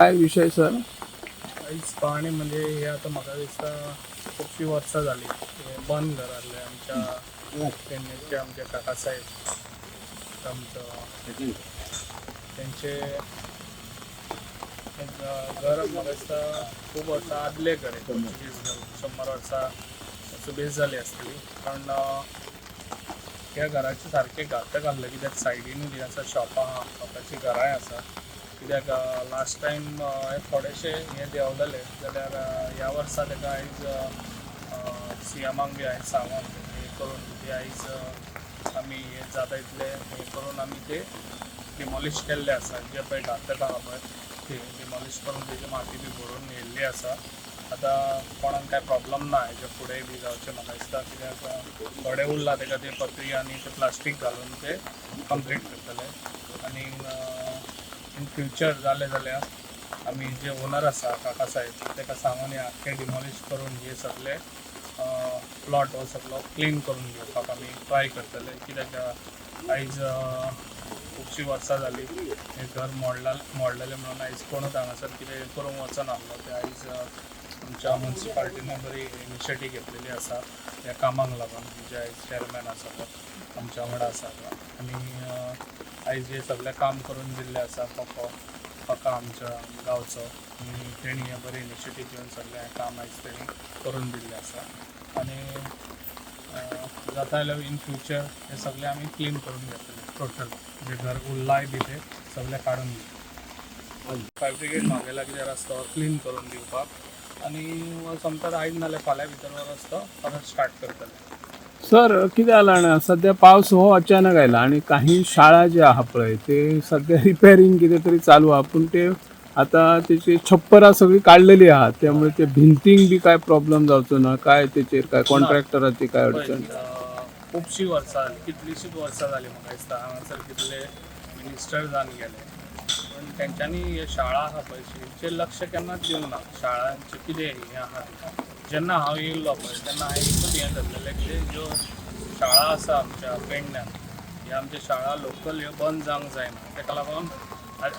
काय विषय सर? काहीच पाहणे म्हणजे हे आता म्हाका दिसता खूबशीं वर्सां जाली हे बंद घरातले आमच्या पेडणेचे आमचे काका साहेब आमचं त्यांचे घर म्हाका दिसता खूब वर्सां आदले घर आहे पोर्चुगीज घर 100 वर्सां असो बेस जाली आसतली कारण ह्या घराचे सारके घातक आहले कित्याक सायडीन बी आसा शॉपां आहा लोकांची घरांय आसा कित्याक लास्ट टायम हे थोडेशे हे देंवलेले जाल्यार ह्या वर्सा ताका आयज सीएमाक बी हांवें सांगून हे करून ते आयज आमी हे जाता इतले हे करून आमी ते डिमॉलिश केल्ले आसा जे पळय घातक आहा पळय ते डिमॉलिश करून तेजी माती बी भरून येयल्ली आसा आतां कोणाक काय प्रॉब्लम ना हेजे फुडें बी जावचें म्हाका दिसता कित्याक थोडे उरला ताका ते पत्री आनी ते प्लास्टीक घालून ते कंप्लीट करतले आनी इन फ्युचर जालें जाल्यार आमी जे ओनर आसा काका साहेब ताका सांगून हे आख्खे डिमॉलिश करून हे सगळे प्लॉट हो सगळो क्लीन करून घेवपाक आमी ट्राय करतले कित्याक आयज खुबशीं वर्सां जालीं हें घर मोडलेलें म्हणून आयज कोणूच हांगासर कितें करूंक वचनासलो ते आयज आमच्या मुन्सिपाल्टीन बरी इनिशिएटीव घेतलेली आसा ह्या कामाक लागून जे आयज चॅरमॅन आसा तो आमच्या वांगडा आसा तो आनी आयज हे सगळें काम करून दिल्लें आसा काका आमच्या गांवचो आनी तेणी हें बरें इनिशिएटीव घेवन सगळें हें काम आयज तेणी करून दिल्लें आसा आनी जाता जाल्यार इन फ्युचर हे सगळें आमी क्लीन करून घेतले टोटल जे घर उरलाय बी ते सगळें काडून घेतले फॅब्रिकेट मागयला कित्याक रस्तो क्लीन करून दिवपाक आनी समजा आयज नाल्यार फाल्यां भितर हो रस्तो परत स्टार्ट करतले. सर कितें जालां जाणा सध्या पावस हो अचानक आयला आणि काही शाळा जे आहा पळय ते सध्या रिपेरिंग कितें तरी चालू आहा पूण ते आता त्याची छप्परां सगळी काडलेली आहात त्यामुळे ते भिंतींक बी काय प्रॉब्लेम जावचो ना काय तेचेर काय कॉन्ट्रॅक्टराची काय अडचण? खुबशीं वर्सां जालीं कितलींशींच वर्सां जालीं म्हाका दिसता हांगासर कितले मिनिस्टर जावन गेले पण तेंच्यांनी हे शाळा आहा पळय हेचेर लक्ष केन्नाच दिवंक ना शाळांचे कितें हें आहा जेन्ना हांव येयल्लो पळय तेन्ना हांवें एकूच हें धरलेलें की ज्यो शाळा आसा आमच्या पेडण्यान ह्या आमच्या शाळा लोकल ह्यो बंद जावंक जायना ताका लागून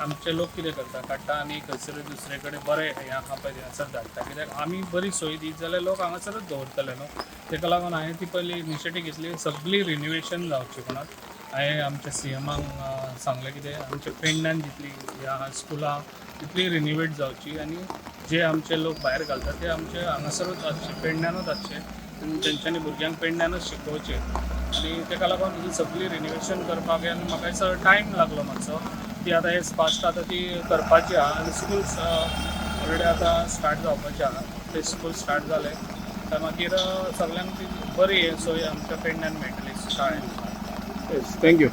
आमचे लोक कितें करता काडटा आनी खंयसर दुसरे कडेन बरें हें आहा पळय हांगासर धाडटा कित्याक आमी बरी सोय दीत जाल्यार लोक हांगासरच दवरतले न्हू ताका लागून हांवें ती पयली इनिशिएटीव घेतली सगळी रिनोवेशन जावची म्हणून हांवें आमच्या सीएमाक सांगलें कितें आमच्या पेडण्यान जितली ह्या स्कुलां तितली रिनोवेट जावची आनी जे आमचे लोक भायर घालता ते आमचे हांगासरूच आसचे पेडण्यानूच आसचे आनी तेंच्यांनी भुरग्यांक पेडण्यानूच शिकोवचें आनी ताका लागून ही सगळी रिनोवेशन करपाक आनी म्हाका दिसता टायम लागलो मातसो ती आतां हे फास्ट आतां ती करपाची आहा आनी स्कूल्स ऑलरेडी आतां स्टार्ट जावपाचे आहा ते स्कूल स्टार्ट जाले तर मागीर सगळ्यांक ती बरी सोय आमच्या पेडण्यान मेळटली शाळेंत. थँक्यू.